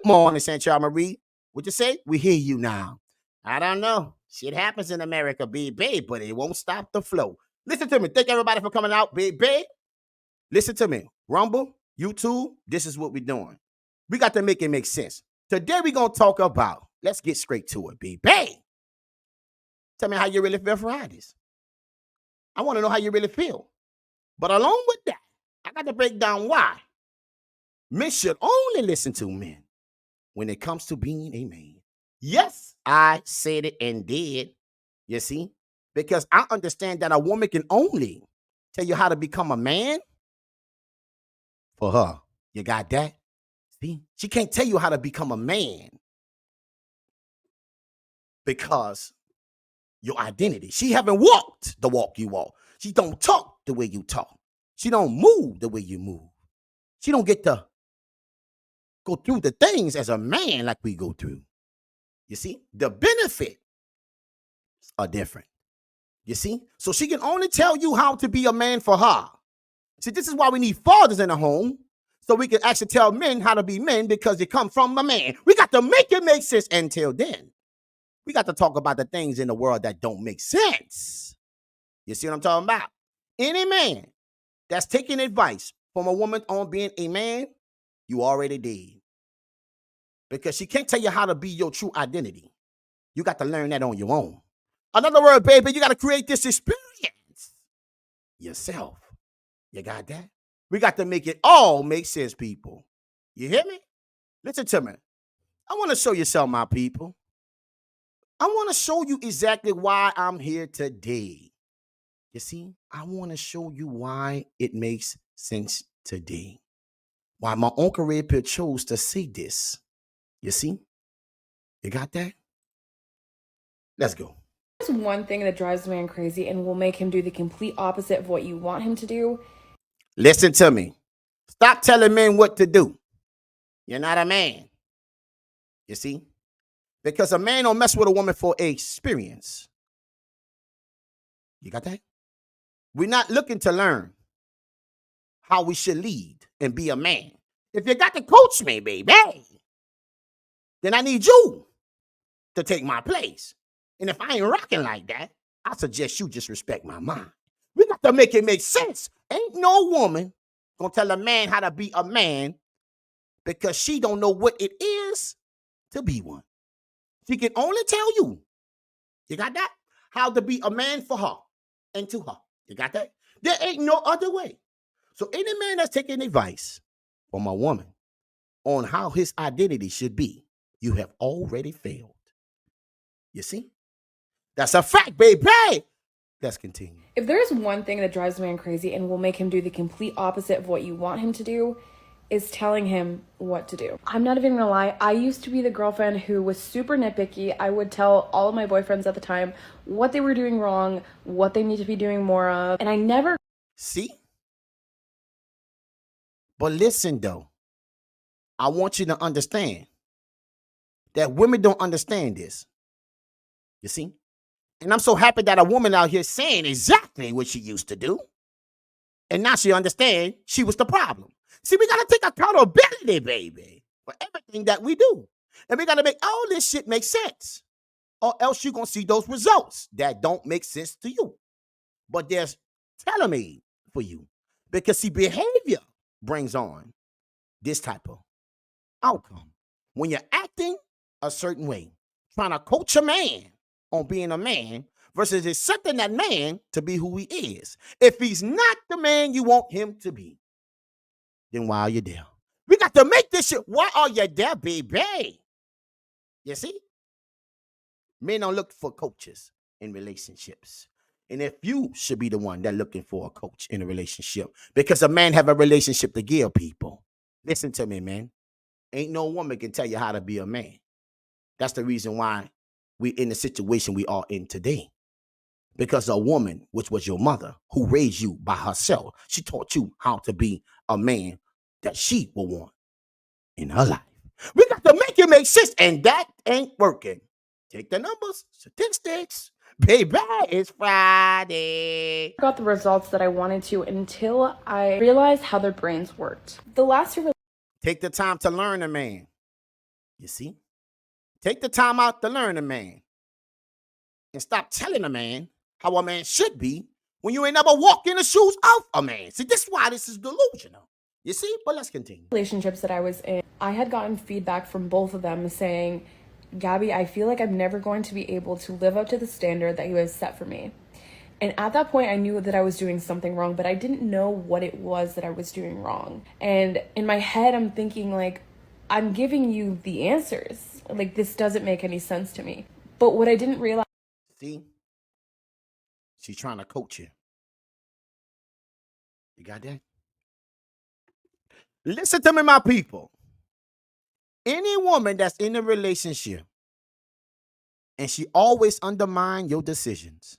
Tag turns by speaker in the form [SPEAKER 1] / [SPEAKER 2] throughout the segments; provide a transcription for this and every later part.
[SPEAKER 1] morning, Sancho Marie. What you say? We hear you now. I don't know. Shit happens in America, baby, but it won't stop the flow. Listen to me. Thank everybody for coming out, baby. Listen to me. Rumble, YouTube, this is what we're doing. We got to make it make sense. Today we're going to talk about, let's get straight to it, baby. Tell me how you really feel for this. I want to know how you really feel. But along with that, I got to break down why men should only listen to men when it comes to being a man. Yes, I said it and did. You see? Because I understand that a woman can only tell you how to become a man for her. You got that? See? She can't tell you how to become a man because your identity. She haven't walked the walk you walk. She don't talk the way you talk. She don't move the way you move. She don't get to go through the things as a man like we go through. You see? The benefits are different. You see? So she can only tell you how to be a man for her. See, this is why we need fathers in the home, so we can actually tell men how to be men because they come from a man. We got to make it make sense. Until then, we got to talk about the things in the world that don't make sense. You see what I'm talking about? Any man that's taking advice from a woman on being a man, you already did. Because she can't tell you how to be your true identity. You got to learn that on your own. Another word, baby, you got to create this experience yourself. You got that? We got to make it all make sense, people. You hear me? Listen to me. I want to show you something, my people. I want to show you exactly why I'm here today. You see, I want to show you why it makes sense today. Why my Uncle Red Pill chose to say this. You see? You got that? Let's go.
[SPEAKER 2] There's one thing that drives a man crazy and will make him do the complete opposite of what you want him to do.
[SPEAKER 1] Listen to me. Stop telling men what to do. You're not a man. You see? Because a man don't mess with a woman for experience. You got that? We're not looking to learn how we should lead and be a man. If you got to coach me, baby, then I need you to take my place. And if I ain't rocking like that, I suggest you just respect my mind. We got to make it make sense. Ain't no woman gonna tell a man how to be a man because she don't know what it is to be one. She can only tell you. You got that? How to be a man for her and to her. You got that? There ain't no other way. So any man that's taking advice from a woman on how his identity should be, you have already failed. You see? That's a fact, baby. Let's continue.
[SPEAKER 2] If there's one thing that drives a man crazy and will make him do the complete opposite of what you want him to do, is telling him what to do. I'm not even gonna lie, I used to be the girlfriend who was super nitpicky. I would tell all of my boyfriends at the time what they were doing wrong, what they need to be doing more of, and I never...
[SPEAKER 1] See? But listen, though. I want you to understand that women don't understand this. You see? And I'm so happy that a woman out here saying exactly what she used to do. And now she understands she was the problem. See, we got to take accountability, baby, for everything that we do. And we got to make all this shit make sense. Or else you're going to see those results that don't make sense to you. But there's tailor-made for you. Because, see, behavior brings on this type of outcome. When you're acting a certain way, trying to coach a man on being a man versus accepting that man to be who he is. If he's not the man you want him to be, then why are you there? We got to make this shit. Why are you there, baby? You see? Men don't look for coaches in relationships. And if you should be the one that looking for a coach in a relationship, because a man have a relationship to give people. Listen to me, man. Ain't no woman can tell you how to be a man. That's the reason why we're in the situation we are in today. Because a woman, which was your mother, who raised you by herself, she taught you how to be a man that she will want in her life. We got to make it make sense, and that ain't working. Take the numbers, statistics. Baby, it's Friday.
[SPEAKER 2] got the results that I wanted to until I realized how their brains worked. The last two...
[SPEAKER 1] Take the time to learn a man. You see? Take the time out to learn a man and stop telling a man how a man should be when you ain't never walked in the shoes of a man. See, this is why this is delusional. You see? But let's continue.
[SPEAKER 2] Relationships that I was in, I had gotten feedback from both of them saying, Gabby, I feel like I'm never going to be able to live up to the standard that you have set for me. And at that point, I knew that I was doing something wrong, but I didn't know what it was that I was doing wrong. And in my head, I'm thinking, like, I'm giving you the answers. Like, this doesn't make any sense to me. But what I didn't realize...
[SPEAKER 1] See? She's trying to coach you. You got that? Listen to me, my people. Any woman that's in a relationship and she always undermine your decisions,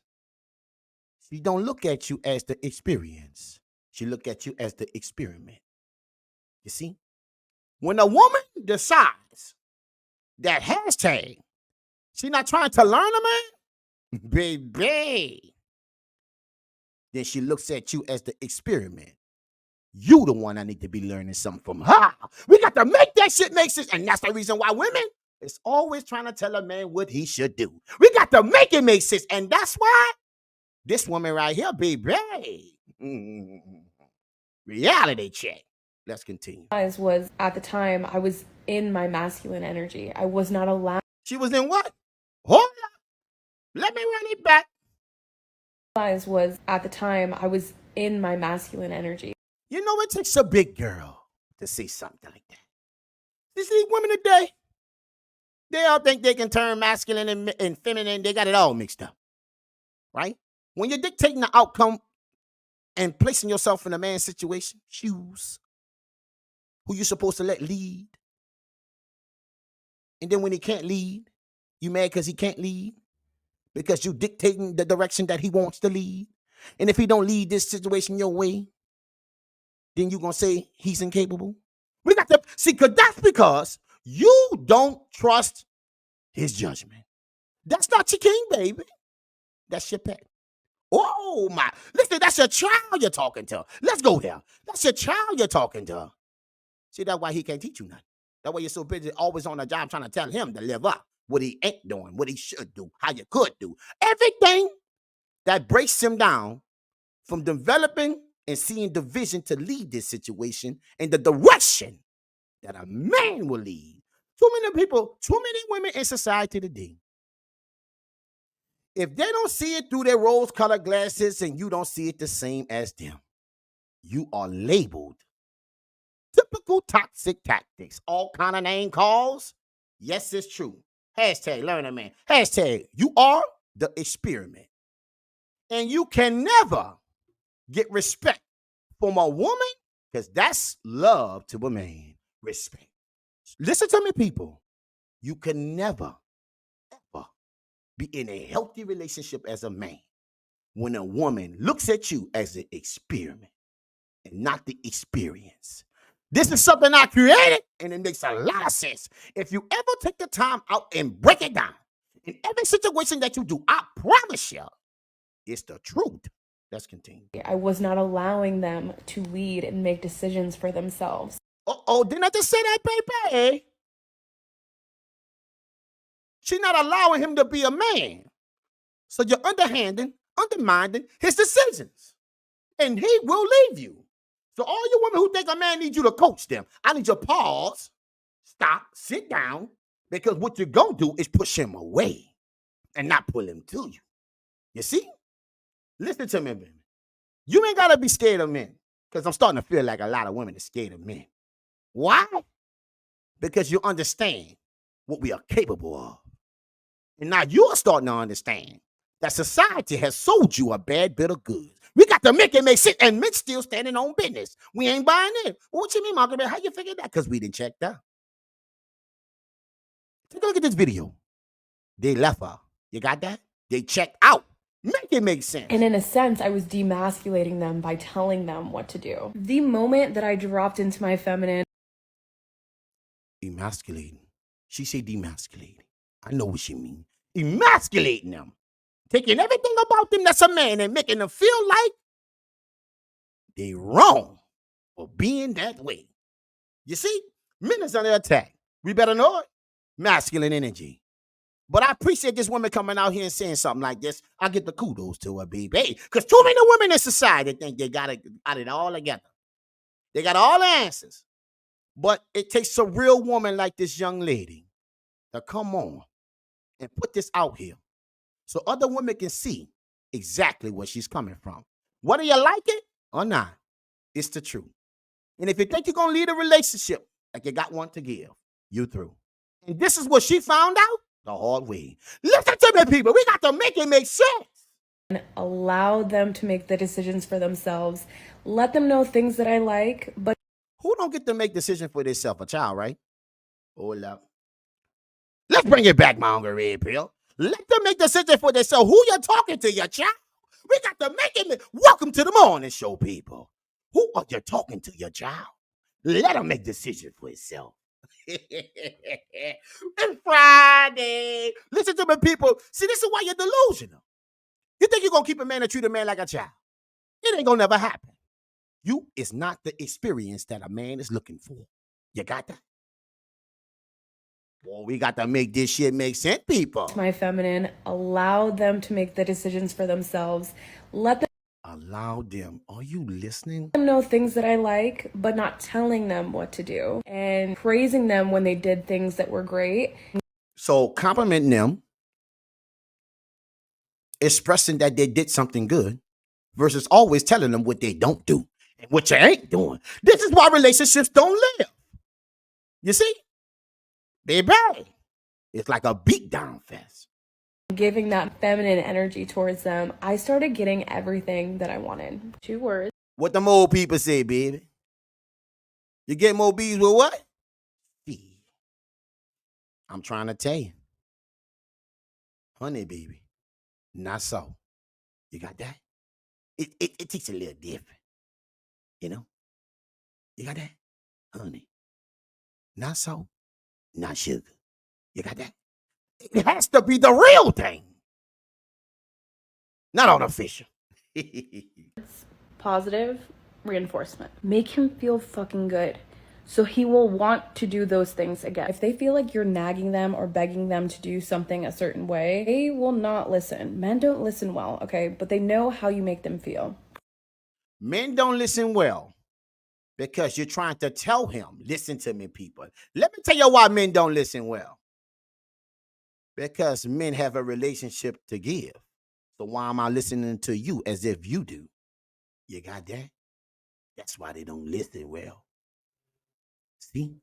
[SPEAKER 1] she don't look at you as the experience. She look at you as the experiment. You see? When a woman decides that hashtag, she not trying to learn a man, baby, then she looks at you as the experiment. You the one I need to be learning something from her. We got to make that shit make sense. And that's the reason why women is always trying to tell a man what he should do. We got to make it make sense. And that's why this woman right here, baby. Reality check. Let's continue.
[SPEAKER 2] Was at the time, I was in my masculine energy. I was not allowed.
[SPEAKER 1] She was in what? Hold up. Let me run it back.
[SPEAKER 2] Was at the time, I was in my masculine energy.
[SPEAKER 1] You know, it takes a big girl to say something like that. You see, women today, they all think they can turn masculine and feminine. They got it all mixed up, right? When you're dictating the outcome and placing yourself in a man's situation, choose who you're supposed to let lead. And then when he can't lead, you mad because he can't lead? Because you dictating the direction that he wants to lead. And if he don't lead this situation your way, then you going to say he's incapable? We got to see, that's because you don't trust his judgment. That's not your king, baby. That's your pet. Oh, my. Listen, that's your child you're talking to. Let's go there. That's your child you're talking to. See, that's why he can't teach you nothing. That's why you're so busy always on the job trying to tell him to live up what he ain't doing, what he should do, how you could do. Everything that breaks him down from developing and seeing the vision to lead this situation in the direction that a man will lead. Too many people, too many women in society today, if they don't see it through their rose-colored glasses and you don't see it the same as them, you are labeled typical toxic tactics. All kind of name calls. Yes, it's true. Hashtag learn a man. Hashtag you are the experiment. And you can never get respect from a woman because that's love to a man. Respect. Listen to me, people. You can never, ever be in a healthy relationship as a man when a woman looks at you as an experiment and not the experience. This is something I created, and it makes a lot of sense. If you ever take the time out and break it down, in every situation that you do, I promise you, it's the truth. Let's continue.
[SPEAKER 2] I was not allowing them to lead and make decisions for themselves.
[SPEAKER 1] Didn't I just say that, baby? She's not allowing him to be a man. So you're undermining his decisions. And he will leave you. So all you women who think a man needs you to coach them, I need you to pause, stop, sit down, because what you're going to do is push him away and not pull him to you. You see? Listen to me, baby. You ain't got to be scared of men, because I'm starting to feel like a lot of women are scared of men. Why? Because you understand what we are capable of. And now you're starting to understand that society has sold you a bad bit of goods. We got to make it make sense, and men still standing on business. We ain't buying it. What you mean, Margaret? How you figure that? Because we didn't check that. Take a look at this video. They left her. You got that? They checked out. Make it make sense.
[SPEAKER 2] And in a sense, I was demasculating them by telling them what to do. The moment that I dropped into my feminine...
[SPEAKER 1] Emasculating. She said demasculating. I know what she means. Emasculating them. Taking everything about them that's a man and making them feel like they wrong for being that way. You see, men is under attack. We better know it. masculine energy. But I appreciate this woman coming out here and saying something like this. I get the kudos to her, baby. Because too many women in society think they got it all together. They got all the answers. But it takes a real woman like this young lady to come on and put this out here so other women can see exactly where she's coming from. Whether you like it or not, it's the truth. And if you think you're going to lead a relationship like you got one to give, you through. And this is what she found out the hard way. Listen to me, people. We got to make it make sense.
[SPEAKER 2] And allow them to make the decisions for themselves. Let them know things that I like, but
[SPEAKER 1] Who don't get to make decisions for themselves? A child, right? Hold up. Let's bring it back, my Uncle Red Pill. Let them make decisions for themselves. Who you talking to, your child? We got to make it. Welcome to the morning show, people. Who are you talking to, your child? Let them make decisions for itself. It's Friday. Listen to me, people. See, this is why you're delusional. You think you're going to keep a man and treat a man like a child? It ain't going to never happen. You is not the experience that a man is looking for. You got that? Boy, we got to make this shit make sense, people.
[SPEAKER 2] my feminine, allow them to make the decisions for themselves. Let them
[SPEAKER 1] Allow them. Are you listening?
[SPEAKER 2] know things that I like, but not telling them what to do. And praising them when they did things that were great.
[SPEAKER 1] So complimenting them, expressing that they did something good, versus always telling them what they don't do and what you ain't doing. This is why relationships don't live. You see? Baby, it's like a beatdown fest.
[SPEAKER 2] Giving that feminine energy towards them, I started getting everything that I wanted. 2 words.
[SPEAKER 1] What them old people say, baby. You get more bees with what? Feed. I'm trying to tell you. Honey, baby. Not so. You got that? It takes a little different. You know? You got that? Honey. Not so. Not sugar. You got that? It has to be the real thing. Not artificial.
[SPEAKER 2] Positive reinforcement. Make him feel fucking good. So he will want to do those things again. If they feel like you're nagging them or begging them to do something a certain way, they will not listen. Men don't listen well, okay? But they know how you make them feel.
[SPEAKER 1] Men don't listen well because you're trying to tell him, listen to me, people. Let me tell you why men don't listen well. Because men have a relationship to give. So why am I listening to you as if you do? You got that? That's why they don't listen well. See?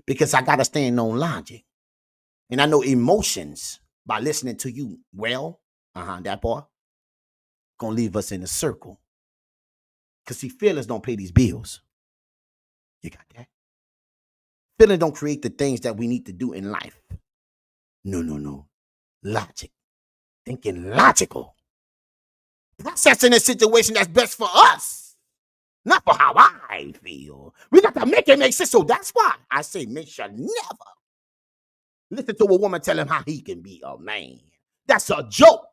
[SPEAKER 1] Because I got to stand on logic. And I know emotions by listening to you well. That part. Gonna leave us in a circle. Because see, feelings don't pay these bills. You got that? Feelings don't create the things that we need to do in life. No. Logic. Thinking logical. Processing a situation that's best for us. Not for how I feel. We got to make it make sense. So that's why I say men should never listen to a woman tell him how he can be a man. That's a joke.